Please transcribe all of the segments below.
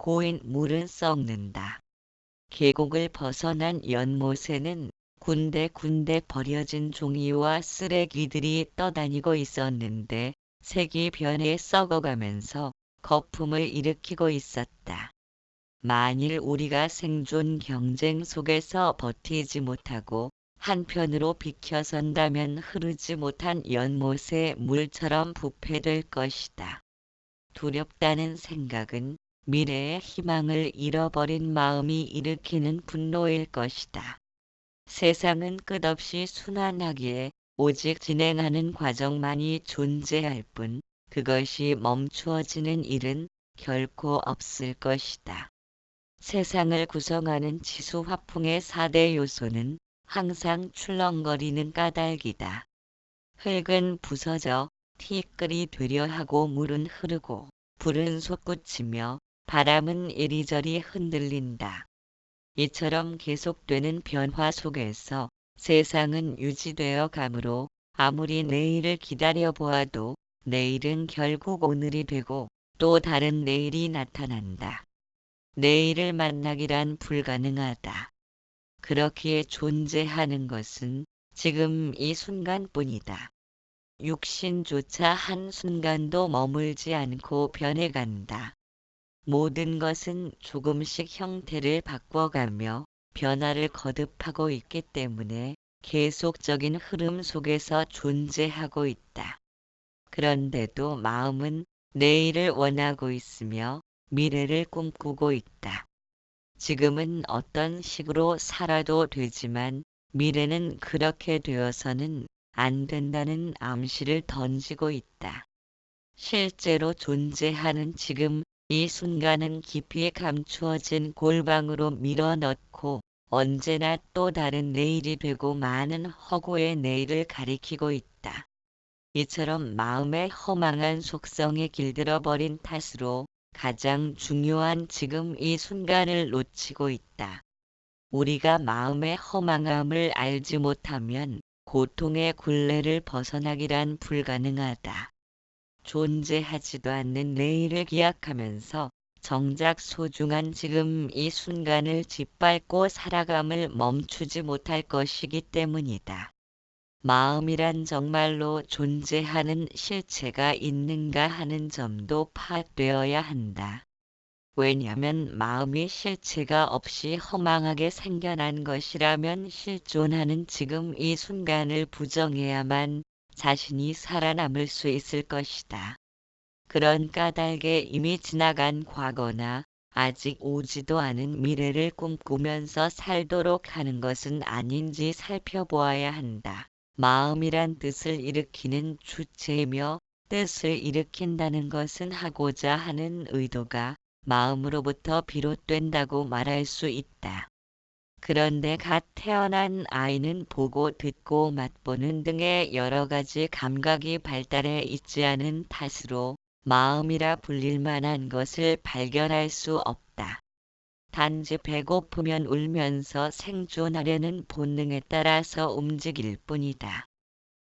고인 물은 썩는다. 계곡을 벗어난 연못에는 군데군데 버려진 종이와 쓰레기들이 떠다니고 있었는데 색이 변해 썩어가면서 거품을 일으키고 있었다. 만일 우리가 생존 경쟁 속에서 버티지 못하고 한편으로 비켜선다면 흐르지 못한 연못의 물처럼 부패될 것이다. 두렵다는 생각은 미래의 희망을 잃어버린 마음이 일으키는 분노일 것이다. 세상은 끝없이 순환하기에 오직 진행하는 과정만이 존재할 뿐 그것이 멈추어지는 일은 결코 없을 것이다. 세상을 구성하는 지수화풍의 4대 요소는 항상 출렁거리는 까닭이다. 흙은 부서져 티끌이 되려 하고 물은 흐르고 불은 솟구치며 바람은 이리저리 흔들린다. 이처럼 계속되는 변화 속에서 세상은 유지되어 가므로 아무리 내일을 기다려 보아도 내일은 결국 오늘이 되고 또 다른 내일이 나타난다. 내일을 만나기란 불가능하다. 그렇기에 존재하는 것은 지금 이 순간뿐이다. 육신조차 한순간도 머물지 않고 변해간다. 모든 것은 조금씩 형태를 바꿔가며 변화를 거듭하고 있기 때문에 계속적인 흐름 속에서 존재하고 있다. 그런데도 마음은 내일을 원하고 있으며 미래를 꿈꾸고 있다. 지금은 어떤 식으로 살아도 되지만 미래는 그렇게 되어서는 안 된다는 암시를 던지고 있다. 실제로 존재하는 지금 이 순간은 깊이 감추어진 골방으로 밀어넣고 언제나 또 다른 내일이 되고 많은 허구의 내일을 가리키고 있다. 이처럼 마음의 허망한 속성에 길들어 버린 탓으로 가장 중요한 지금 이 순간을 놓치고 있다. 우리가 마음의 허망함을 알지 못하면 고통의 굴레를 벗어나기란 불가능하다. 존재하지도 않는 내일을 기약하면서 정작 소중한 지금 이 순간을 짓밟고 살아감을 멈추지 못할 것이기 때문이다. 마음이란 정말로 존재하는 실체가 있는가 하는 점도 파악되어야 한다. 왜냐하면 마음이 실체가 없이 허망하게 생겨난 것이라면 실존하는 지금 이 순간을 부정해야만 자신이 살아남을 수 있을 것이다. 그런 까닭에 이미 지나간 과거나 아직 오지도 않은 미래를 꿈꾸면서 살도록 하는 것은 아닌지 살펴보아야 한다. 마음이란 뜻을 일으키는 주체이며 뜻을 일으킨다는 것은 하고자 하는 의도가 마음으로부터 비롯된다고 말할 수 있다. 그런데 갓 태어난 아이는 보고 듣고 맛보는 등의 여러 가지 감각이 발달해 있지 않은 탓으로 마음이라 불릴 만한 것을 발견할 수 없다. 단지 배고프면 울면서 생존하려는 본능에 따라서 움직일 뿐이다.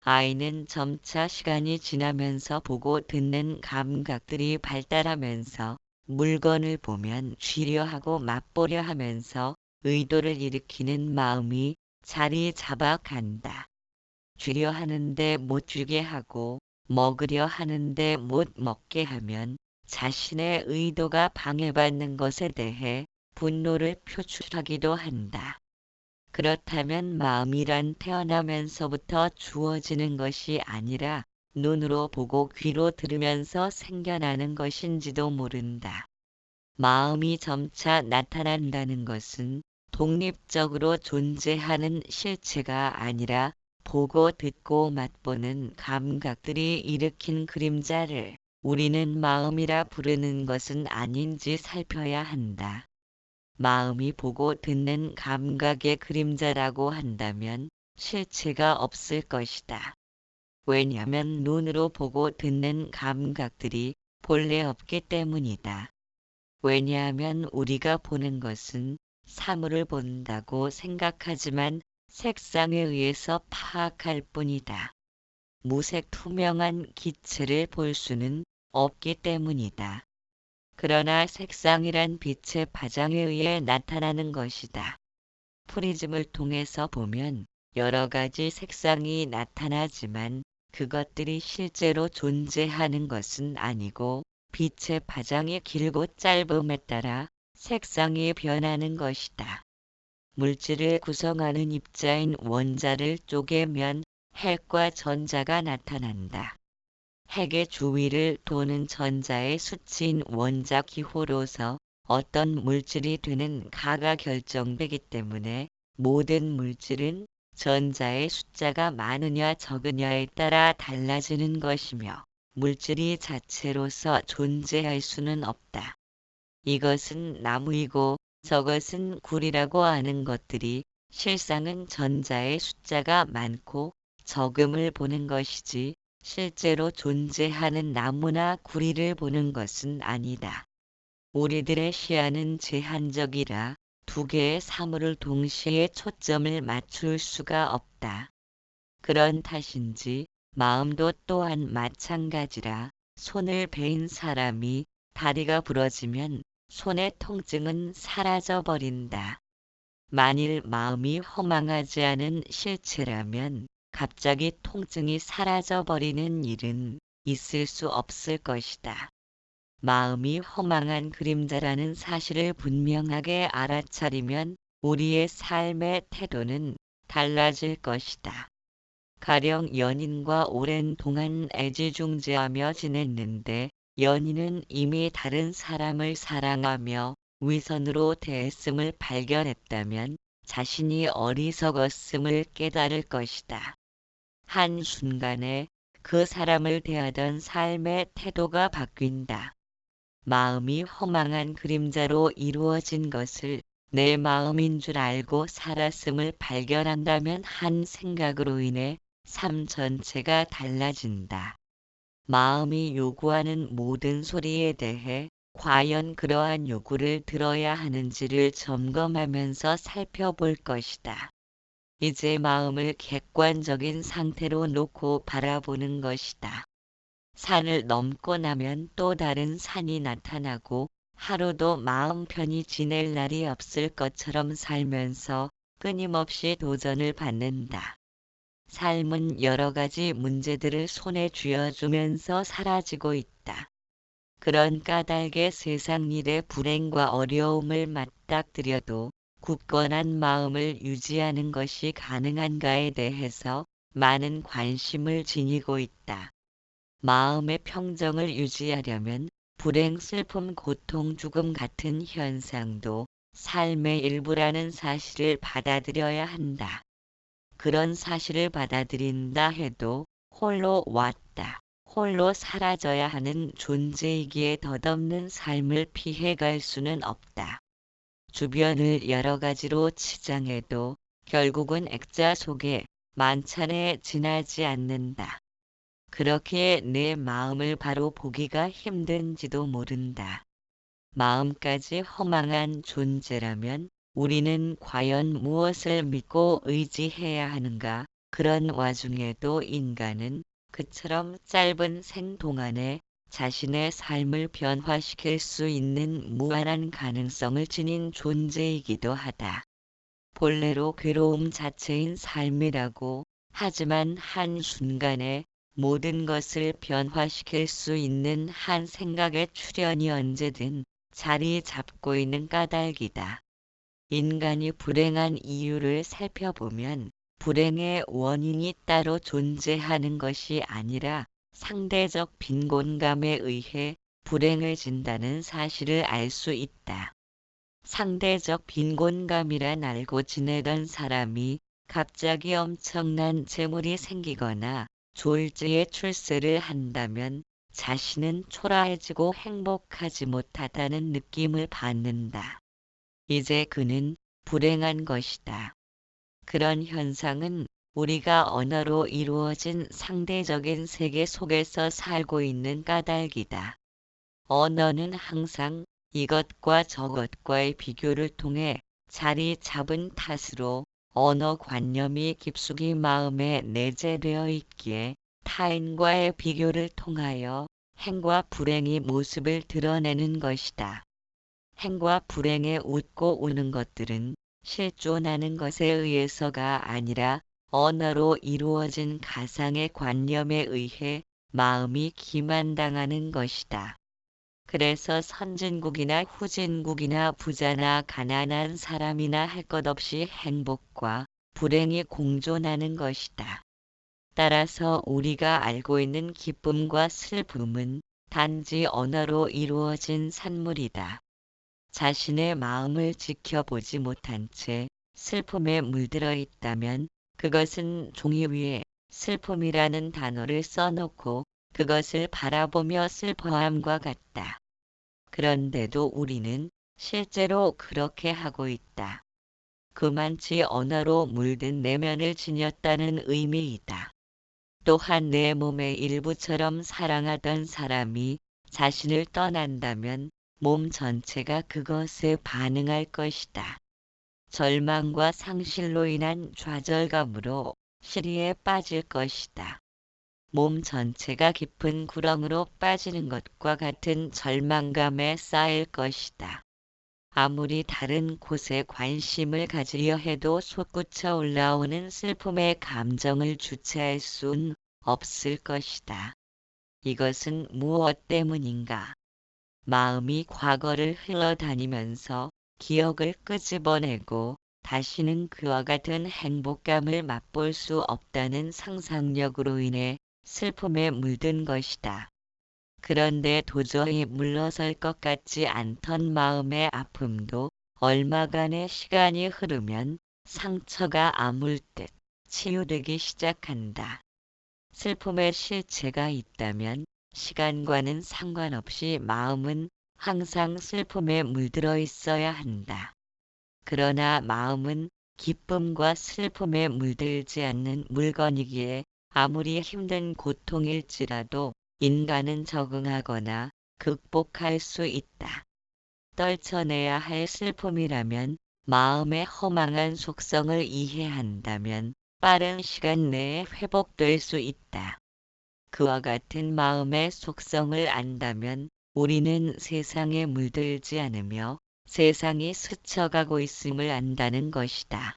아이는 점차 시간이 지나면서 보고 듣는 감각들이 발달하면서 물건을 보면 쥐려 하고 맛보려 하면서 의도를 일으키는 마음이 자리 잡아 간다. 쥐려 하는데 못 쥐게 하고 먹으려 하는데 못 먹게 하면 자신의 의도가 방해받는 것에 대해 분노를 표출하기도 한다. 그렇다면 마음이란 태어나면서부터 주어지는 것이 아니라 눈으로 보고 귀로 들으면서 생겨나는 것인지도 모른다. 마음이 점차 나타난다는 것은 독립적으로 존재하는 실체가 아니라 보고 듣고 맛보는 감각들이 일으킨 그림자를 우리는 마음이라 부르는 것은 아닌지 살펴야 한다. 마음이 보고 듣는 감각의 그림자라고 한다면 실체가 없을 것이다. 왜냐하면 눈으로 보고 듣는 감각들이 본래 없기 때문이다. 왜냐하면 우리가 보는 것은 사물을 본다고 생각하지만 색상에 의해서 파악할 뿐이다. 무색 투명한 기체를 볼 수는 없기 때문이다. 그러나 색상이란 빛의 파장에 의해 나타나는 것이다. 프리즘을 통해서 보면 여러 가지 색상이 나타나지만 그것들이 실제로 존재하는 것은 아니고 빛의 파장이 길고 짧음에 따라 색상이 변하는 것이다. 물질을 구성하는 입자인 원자를 쪼개면 핵과 전자가 나타난다. 핵의 주위를 도는 전자의 수치인 원자 기호로서 어떤 물질이 되는 가가 결정되기 때문에 모든 물질은 전자의 숫자가 많으냐 적으냐에 따라 달라지는 것이며 물질이 자체로서 존재할 수는 없다. 이것은 나무이고 저것은 굴이라고 하는 것들이 실상은 전자의 숫자가 많고 적음을 보는 것이지 실제로 존재하는 나무나 구리를 보는 것은 아니다. 우리들의 시야는 제한적이라 두 개의 사물을 동시에 초점을 맞출 수가 없다. 그런 탓인지 마음도 또한 마찬가지라 손을 베인 사람이 다리가 부러지면 손의 통증은 사라져버린다. 만일 마음이 허망하지 않은 실체라면 갑자기 통증이 사라져버리는 일은 있을 수 없을 것이다. 마음이 허망한 그림자라는 사실을 분명하게 알아차리면 우리의 삶의 태도는 달라질 것이다. 가령 연인과 오랜 동안 애지중지하며 지냈는데 연인은 이미 다른 사람을 사랑하며 위선으로 대했음을 발견했다면 자신이 어리석었음을 깨달을 것이다. 한순간에 그 사람을 대하던 삶의 태도가 바뀐다. 마음이 허망한 그림자로 이루어진 것을 내 마음인 줄 알고 살았음을 발견한다면 한 생각으로 인해 삶 전체가 달라진다. 마음이 요구하는 모든 소리에 대해 과연 그러한 요구를 들어야 하는지를 점검하면서 살펴볼 것이다. 이제 마음을 객관적인 상태로 놓고 바라보는 것이다. 산을 넘고 나면 또 다른 산이 나타나고 하루도 마음 편히 지낼 날이 없을 것처럼 살면서 끊임없이 도전을 받는다. 삶은 여러 가지 문제들을 손에 쥐어주면서 사라지고 있다. 그런 까닭에 세상 일의 불행과 어려움을 맞닥뜨려도 굳건한 마음을 유지하는 것이 가능한가에 대해서 많은 관심을 지니고 있다. 마음의 평정을 유지하려면 불행, 슬픔, 고통, 죽음 같은 현상도 삶의 일부라는 사실을 받아들여야 한다. 그런 사실을 받아들인다 해도 홀로 왔다, 홀로 사라져야 하는 존재이기에 덧없는 삶을 피해갈 수는 없다. 주변을 여러 가지로 치장해도 결국은 액자 속에 만찬에 지나지 않는다. 그렇게 내 마음을 바로 보기가 힘든지도 모른다. 마음까지 허망한 존재라면 우리는 과연 무엇을 믿고 의지해야 하는가? 그런 와중에도 인간은 그처럼 짧은 생 동안에 자신의 삶을 변화시킬 수 있는 무한한 가능성을 지닌 존재이기도 하다. 본래로 괴로움 자체인 삶이라고 하지만 한순간에 모든 것을 변화시킬 수 있는 한 생각의 출현이 언제든 자리 잡고 있는 까닭이다. 인간이 불행한 이유를 살펴보면 불행의 원인이 따로 존재하는 것이 아니라 상대적 빈곤감에 의해 불행을 진다는 사실을 알 수 있다. 상대적 빈곤감이란 알고 지내던 사람이 갑자기 엄청난 재물이 생기거나 졸지에 출세를 한다면 자신은 초라해지고 행복하지 못하다는 느낌을 받는다. 이제 그는 불행한 것이다. 그런 현상은 우리가 언어로 이루어진 상대적인 세계 속에서 살고 있는 까닭이다. 언어는 항상 이것과 저것과의 비교를 통해 자리 잡은 탓으로 언어관념이 깊숙이 마음에 내재되어 있기에 타인과의 비교를 통하여 행과 불행이 모습을 드러내는 것이다. 행과 불행에 웃고 우는 것들은 실존하는 것에 의해서가 아니라 언어로 이루어진 가상의 관념에 의해 마음이 기만당하는 것이다. 그래서 선진국이나 후진국이나 부자나 가난한 사람이나 할 것 없이 행복과 불행이 공존하는 것이다. 따라서 우리가 알고 있는 기쁨과 슬픔은 단지 언어로 이루어진 산물이다. 자신의 마음을 지켜보지 못한 채 슬픔에 물들어 있다면 그것은 종이 위에 슬픔이라는 단어를 써놓고 그것을 바라보며 슬퍼함과 같다. 그런데도 우리는 실제로 그렇게 하고 있다. 그만치 언어로 물든 내면을 지녔다는 의미이다. 또한 내 몸의 일부처럼 사랑하던 사람이 자신을 떠난다면 몸 전체가 그것에 반응할 것이다. 절망과 상실로 인한 좌절감으로 시리에 빠질 것이다. 몸 전체가 깊은 구렁으로 빠지는 것과 같은 절망감에 쌓일 것이다. 아무리 다른 곳에 관심을 가지려 해도 솟구쳐 올라오는 슬픔의 감정을 주체할 수는 없을 것이다. 이것은 무엇 때문인가? 마음이 과거를 흘러다니면서 기억을 끄집어내고 다시는 그와 같은 행복감을 맛볼 수 없다는 상상력으로 인해 슬픔에 물든 것이다. 그런데 도저히 물러설 것 같지 않던 마음의 아픔도 얼마간의 시간이 흐르면 상처가 아물 듯 치유되기 시작한다. 슬픔의 실체가 있다면 시간과는 상관없이 마음은 항상 슬픔에 물들어 있어야 한다. 그러나 마음은 기쁨과 슬픔에 물들지 않는 물건이기에 아무리 힘든 고통일지라도 인간은 적응하거나 극복할 수 있다. 떨쳐내야 할 슬픔이라면 마음의 허망한 속성을 이해한다면 빠른 시간 내에 회복될 수 있다. 그와 같은 마음의 속성을 안다면 우리는 세상에 물들지 않으며 세상이 스쳐가고 있음을 안다는 것이다.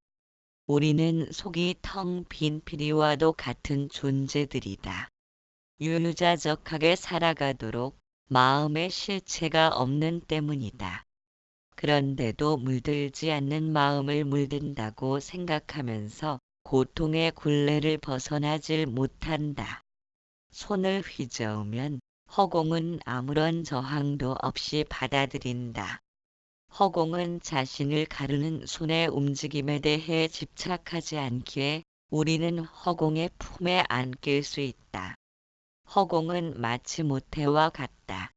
우리는 속이 텅 빈 피리와도 같은 존재들이다. 유유자적하게 살아가도록 마음의 실체가 없는 때문이다. 그런데도 물들지 않는 마음을 물든다고 생각하면서 고통의 굴레를 벗어나질 못한다. 손을 휘저으면 허공은 아무런 저항도 없이 받아들인다. 허공은 자신을 가르는 손의 움직임에 대해 집착하지 않기에 우리는 허공의 품에 안길 수 있다. 허공은 마치 모태와 같다.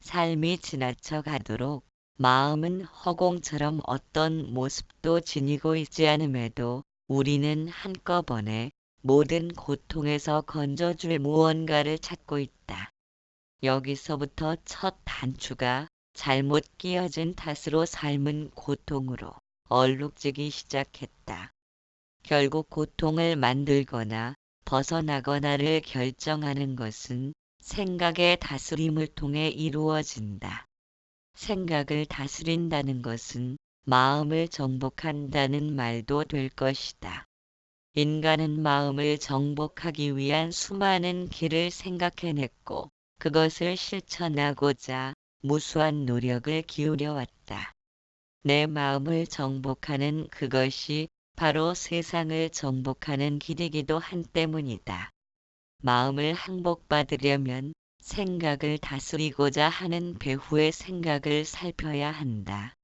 삶이 지나쳐 가도록 마음은 허공처럼 어떤 모습도 지니고 있지 않음에도 우리는 한꺼번에 모든 고통에서 건져줄 무언가를 찾고 있다. 여기서부터 첫 단추가 잘못 끼어진 탓으로 삶은 고통으로 얼룩지기 시작했다. 결국 고통을 만들거나 벗어나거나를 결정하는 것은 생각의 다스림을 통해 이루어진다. 생각을 다스린다는 것은 마음을 정복한다는 말도 될 것이다. 인간은 마음을 정복하기 위한 수많은 길을 생각해냈고 그것을 실천하고자 무수한 노력을 기울여왔다. 내 마음을 정복하는 그것이 바로 세상을 정복하는 길이기도 한 때문이다. 마음을 항복받으려면 생각을 다스리고자 하는 배후의 생각을 살펴야 한다.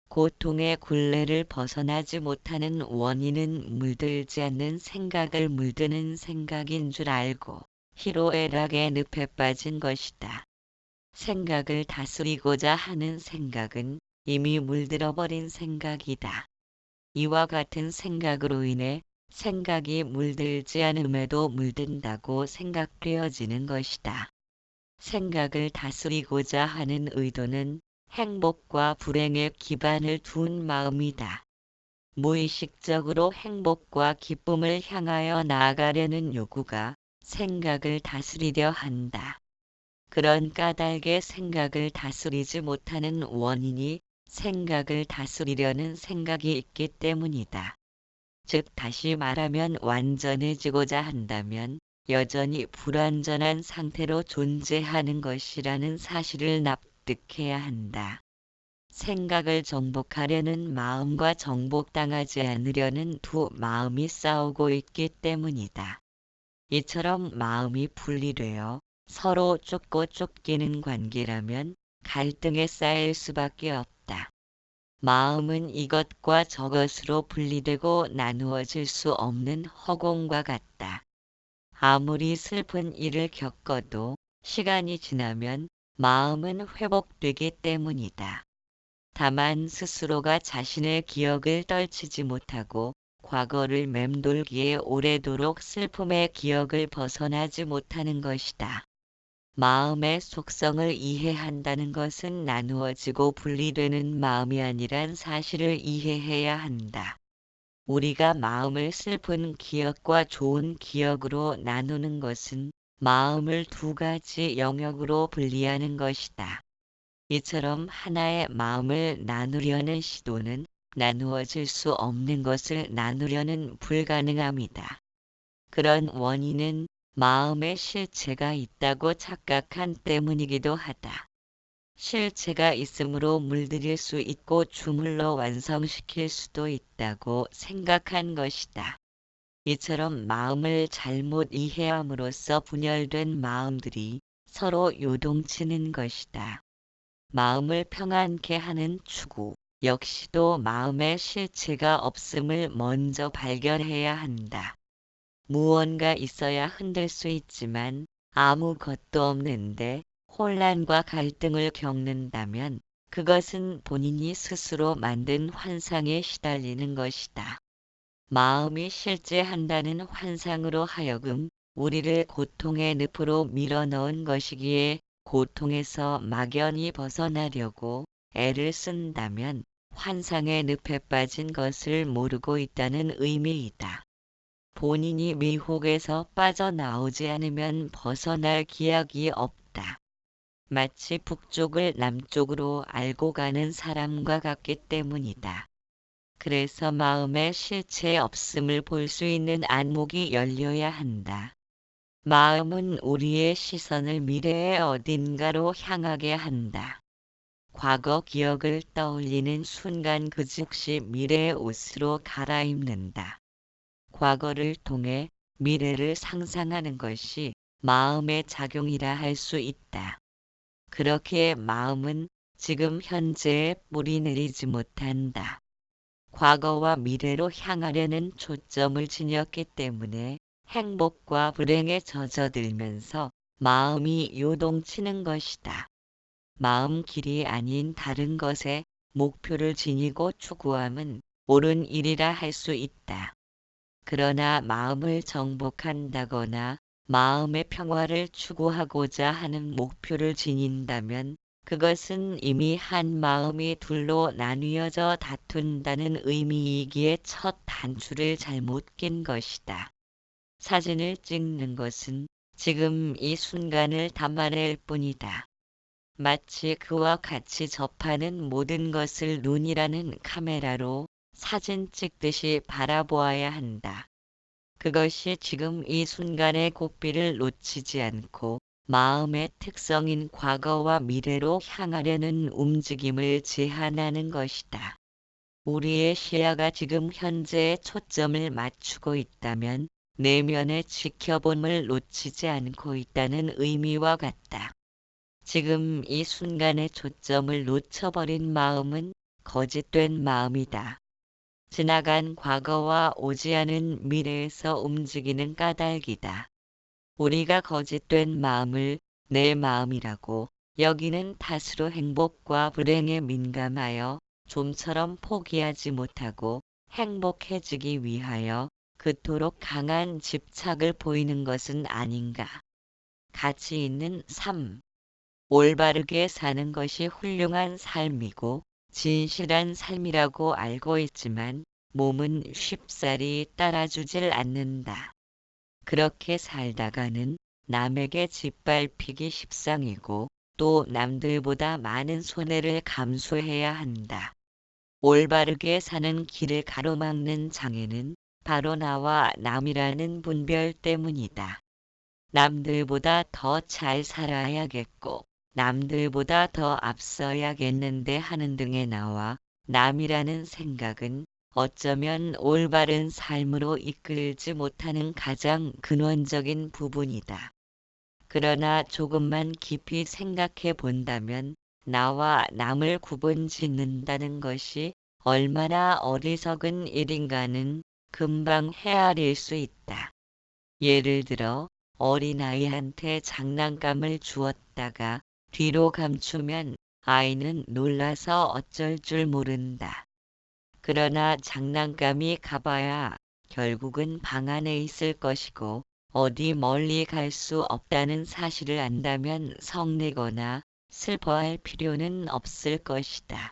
고통의 굴레를 벗어나지 못하는 원인은 물들지 않는 생각을 물드는 생각인 줄 알고 희로애락의 늪에 빠진 것이다. 생각을 다스리고자 하는 생각은 이미 물들어버린 생각이다. 이와 같은 생각으로 인해 생각이 물들지 않음에도 물든다고 생각되어지는 것이다. 생각을 다스리고자 하는 의도는 행복과 불행에 기반을 둔 마음이다. 무의식적으로 행복과 기쁨을 향하여 나아가려는 요구가 생각을 다스리려 한다. 그런 까닭에 생각을 다스리지 못하는 원인이 생각을 다스리려는 생각이 있기 때문이다. 즉 다시 말하면 완전해지고자 한다면 여전히 불완전한 상태로 존재하는 것이라는 사실을 납득해야 한다. 생각을 정복하려는 마음과 정복당하지 않으려는 두 마음이 싸우고 있기 때문이다. 이처럼 마음이 분리되어 서로 쫓고 쫓기는 관계라면 갈등에 쌓일 수밖에 없다. 마음은 이것과 저것으로 분리되고 나누어질 수 없는 허공과 같다. 아무리 슬픈 일을 겪어도 시간이 지나면 마음은 회복되기 때문이다. 다만 스스로가 자신의 기억을 떨치지 못하고 과거를 맴돌기에 오래도록 슬픔의 기억을 벗어나지 못하는 것이다. 마음의 속성을 이해한다는 것은 나누어지고 분리되는 마음이 아니란 사실을 이해해야 한다. 우리가 마음을 슬픈 기억과 좋은 기억으로 나누는 것은 마음을 두 가지 영역으로 분리하는 것이다. 이처럼 하나의 마음을 나누려는 시도는 나누어질 수 없는 것을 나누려는 불가능함이다. 그런 원인은 마음의 실체가 있다고 착각한 때문이기도 하다. 실체가 있으므로 물들일 수 있고 주물러 완성시킬 수도 있다고 생각한 것이다. 이처럼 마음을 잘못 이해함으로써 분열된 마음들이 서로 요동치는 것이다. 마음을 평안케 하는 추구 역시도 마음의 실체가 없음을 먼저 발견해야 한다. 무언가 있어야 흔들 수 있지만 아무것도 없는데 혼란과 갈등을 겪는다면 그것은 본인이 스스로 만든 환상에 시달리는 것이다. 마음이 실제한다는 환상으로 하여금 우리를 고통의 늪으로 밀어넣은 것이기에 고통에서 막연히 벗어나려고 애를 쓴다면 환상의 늪에 빠진 것을 모르고 있다는 의미이다. 본인이 미혹에서 빠져나오지 않으면 벗어날 기약이 없다. 마치 북쪽을 남쪽으로 알고 가는 사람과 같기 때문이다. 그래서 마음의 실체 없음을 볼 수 있는 안목이 열려야 한다. 마음은 우리의 시선을 미래의 어딘가로 향하게 한다. 과거 기억을 떠올리는 순간 그 즉시 미래의 옷으로 갈아입는다. 과거를 통해 미래를 상상하는 것이 마음의 작용이라 할 수 있다. 그렇기에 마음은 지금 현재에 뿌리 내리지 못한다. 과거와 미래로 향하려는 초점을 지녔기 때문에 행복과 불행에 젖어들면서 마음이 요동치는 것이다. 마음 길이 아닌 다른 것에 목표를 지니고 추구함은 옳은 일이라 할 수 있다. 그러나 마음을 정복한다거나 마음의 평화를 추구하고자 하는 목표를 지닌다면 그것은 이미 한 마음이 둘로 나뉘어져 다툰다는 의미이기에 첫 단추를 잘못 낀 것이다. 사진을 찍는 것은 지금 이 순간을 담아낼 뿐이다. 마치 그와 같이 접하는 모든 것을 눈이라는 카메라로 사진 찍듯이 바라보아야 한다. 그것이 지금 이 순간의 고삐를 놓치지 않고 마음의 특성인 과거와 미래로 향하려는 움직임을 제한하는 것이다. 우리의 시야가 지금 현재에 초점을 맞추고 있다면 내면의 지켜봄을 놓치지 않고 있다는 의미와 같다. 지금 이 순간의 초점을 놓쳐버린 마음은 거짓된 마음이다. 지나간 과거와 오지 않은 미래에서 움직이는 까닭이다. 우리가 거짓된 마음을 내 마음이라고 여기는 탓으로 행복과 불행에 민감하여 좀처럼 포기하지 못하고 행복해지기 위하여 그토록 강한 집착을 보이는 것은 아닌가. 가치 있는 삶. 올바르게 사는 것이 훌륭한 삶이고 진실한 삶이라고 알고 있지만 몸은 쉽사리 따라주질 않는다. 그렇게 살다가는 남에게 짓밟히기 십상이고 또 남들보다 많은 손해를 감수해야 한다. 올바르게 사는 길을 가로막는 장애는 바로 나와 남이라는 분별 때문이다. 남들보다 더 잘 살아야겠고 남들보다 더 앞서야겠는데 하는 등의 나와 남이라는 생각은 어쩌면 올바른 삶으로 이끌지 못하는 가장 근원적인 부분이다. 그러나 조금만 깊이 생각해 본다면 나와 남을 구분 짓는다는 것이 얼마나 어리석은 일인가는 금방 헤아릴 수 있다. 예를 들어 어린아이한테 장난감을 주었다가 뒤로 감추면 아이는 놀라서 어쩔 줄 모른다. 그러나 장난감이 가봐야 결국은 방 안에 있을 것이고 어디 멀리 갈 수 없다는 사실을 안다면 성내거나 슬퍼할 필요는 없을 것이다.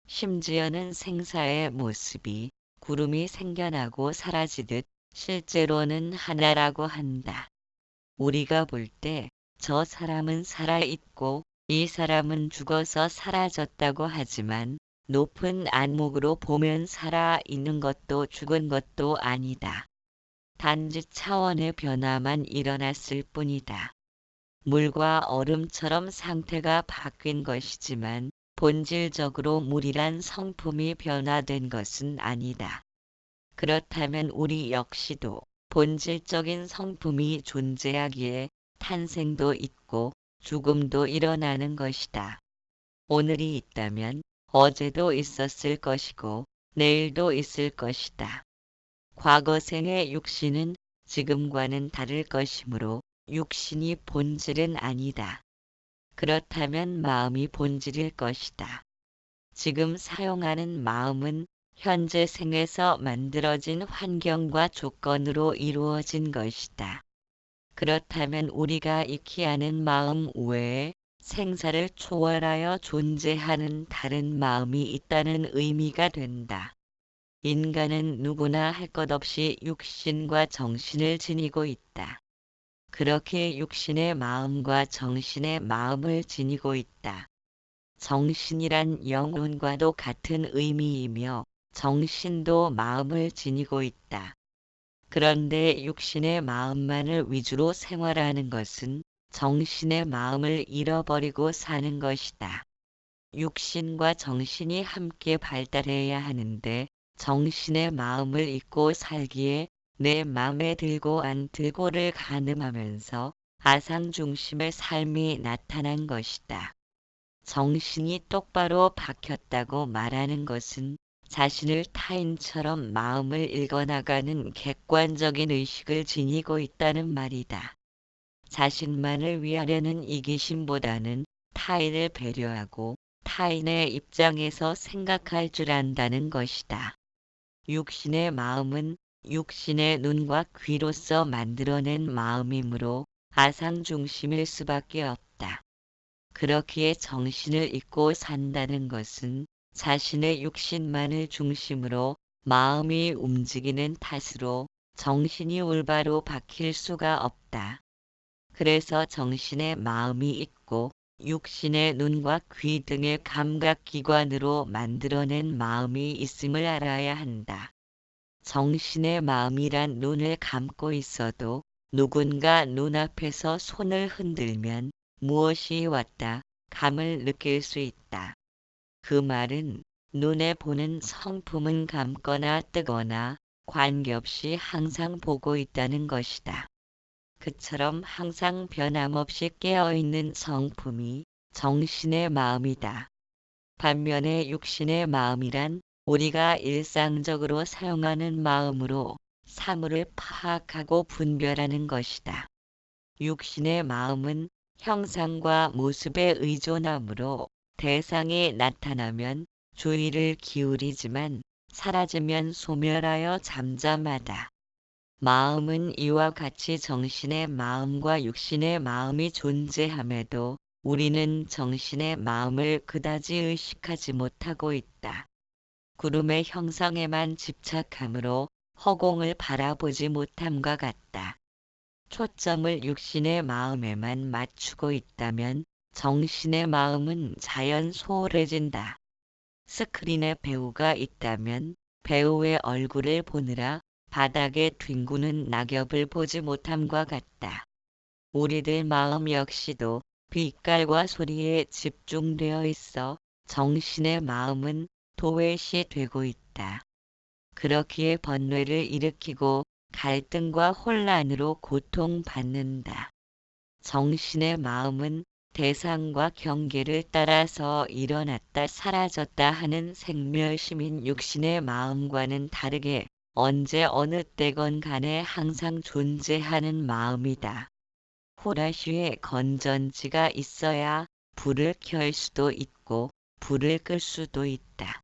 심지어는 생사의 모습이 구름이 생겨나고 사라지듯 실제로는 하나라고 한다. 우리가 볼 때 저 사람은 살아있고 이 사람은 죽어서 사라졌다고 하지만 높은 안목으로 보면 살아있는 것도 죽은 것도 아니다. 단지 차원의 변화만 일어났을 뿐이다. 물과 얼음처럼 상태가 바뀐 것이지만 본질적으로 물이란 성품이 변화된 것은 아니다. 그렇다면 우리 역시도 본질적인 성품이 존재하기에 탄생도 있고 죽음도 일어나는 것이다. 오늘이 있다면 어제도 있었을 것이고 내일도 있을 것이다. 과거 생의 육신은 지금과는 다를 것이므로 육신이 본질은 아니다. 그렇다면 마음이 본질일 것이다. 지금 사용하는 마음은 현재 생에서 만들어진 환경과 조건으로 이루어진 것이다. 그렇다면 우리가 익히 아는 마음 외에 생사를 초월하여 존재하는 다른 마음이 있다는 의미가 된다. 인간은 누구나 할 것 없이 육신과 정신을 지니고 있다. 그렇게 육신의 마음과 정신의 마음을 지니고 있다. 정신이란 영혼과도 같은 의미이며 정신도 마음을 지니고 있다. 그런데 육신의 마음만을 위주로 생활하는 것은 정신의 마음을 잃어버리고 사는 것이다. 육신과 정신이 함께 발달해야 하는데 정신의 마음을 잊고 살기에 내 맘에 들고 안 들고를 가늠하면서 아상중심의 삶이 나타난 것이다. 정신이 똑바로 박혔다고 말하는 것은 자신을 타인처럼 마음을 읽어나가는 객관적인 의식을 지니고 있다는 말이다. 자신만을 위하려는 이기심보다는 타인을 배려하고 타인의 입장에서 생각할 줄 안다는 것이다. 육신의 마음은 육신의 눈과 귀로서 만들어낸 마음이므로 아상중심일 수밖에 없다. 그렇기에 정신을 잊고 산다는 것은 자신의 육신만을 중심으로 마음이 움직이는 탓으로 정신이 올바로 박힐 수가 없다. 그래서 정신의 마음이 있고 육신의 눈과 귀 등의 감각기관으로 만들어낸 마음이 있음을 알아야 한다. 정신의 마음이란 눈을 감고 있어도 누군가 눈앞에서 손을 흔들면 무엇이 왔다 감을 느낄 수 있다. 그 말은 눈에 보는 성품은 감거나 뜨거나 관계없이 항상 보고 있다는 것이다. 그처럼 항상 변함없이 깨어있는 성품이 정신의 마음이다. 반면에 육신의 마음이란 우리가 일상적으로 사용하는 마음으로 사물을 파악하고 분별하는 것이다. 육신의 마음은 형상과 모습에 의존하므로 대상이 나타나면 주의를 기울이지만 사라지면 소멸하여 잠잠하다. 마음은 이와 같이 정신의 마음과 육신의 마음이 존재함에도 우리는 정신의 마음을 그다지 의식하지 못하고 있다. 구름의 형상에만 집착함으로 허공을 바라보지 못함과 같다. 초점을 육신의 마음에만 맞추고 있다면 정신의 마음은 자연 소홀해진다. 스크린에 배우가 있다면 배우의 얼굴을 보느라 바닥에 뒹구는 낙엽을 보지 못함과 같다. 우리들 마음 역시도 빛깔과 소리에 집중되어 있어 정신의 마음은 도외시 되고 있다. 그렇기에 번뇌를 일으키고 갈등과 혼란으로 고통받는다. 정신의 마음은 대상과 경계를 따라서 일어났다 사라졌다 하는 생멸심인 육신의 마음과는 다르게 언제 어느 때건 간에 항상 존재하는 마음이다. 호라슈에 건전지가 있어야 불을 켤 수도 있고 불을 끌 수도 있다.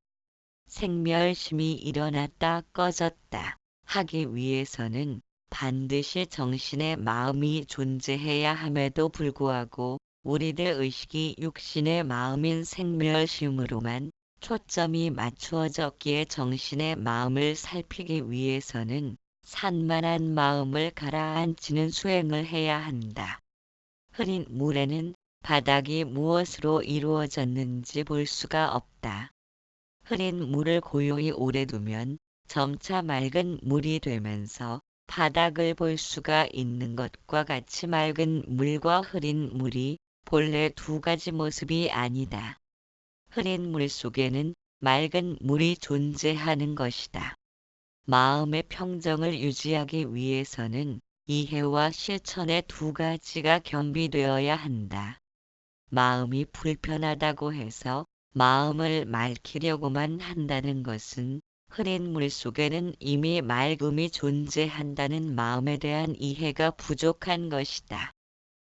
생멸심이 일어났다 꺼졌다 하기 위해서는 반드시 정신의 마음이 존재해야 함에도 불구하고 우리들 의식이 육신의 마음인 생멸심으로만 초점이 맞추어졌기에 정신의 마음을 살피기 위해서는 산만한 마음을 가라앉히는 수행을 해야 한다. 흐린 물에는 바닥이 무엇으로 이루어졌는지 볼 수가 없다. 흐린 물을 고요히 오래 두면 점차 맑은 물이 되면서 바닥을 볼 수가 있는 것과 같이 맑은 물과 흐린 물이 본래 두 가지 모습이 아니다. 흐린 물 속에는 맑은 물이 존재하는 것이다. 마음의 평정을 유지하기 위해서는 이해와 실천의 두 가지가 겸비되어야 한다. 마음이 불편하다고 해서 마음을 맑히려고만 한다는 것은 흐린 물 속에는 이미 맑음이 존재한다는 마음에 대한 이해가 부족한 것이다.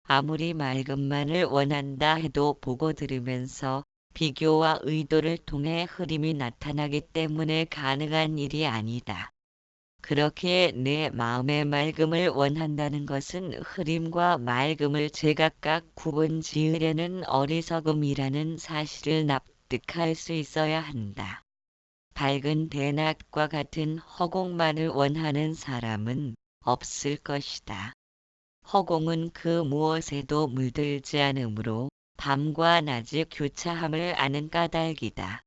아무리 맑음만을 원한다 해도 보고 들으면서 비교와 의도를 통해 흐림이 나타나기 때문에 가능한 일이 아니다. 그렇기에 내 마음의 맑음을 원한다는 것은 흐림과 맑음을 제각각 구분 지으려는 어리석음이라는 사실을 납득할 수 있어야 한다. 밝은 대낮과 같은 허공만을 원하는 사람은 없을 것이다. 허공은 그 무엇에도 물들지 않으므로 밤과 낮의 교차함을 아는 까닭이다.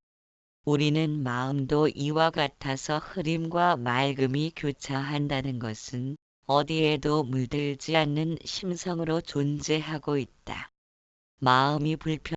우리는 마음도 이와 같아서 흐림과 맑음이 교차한다는 것은 어디에도 물들지 않는 심성으로 존재하고 있다. 마음이 불편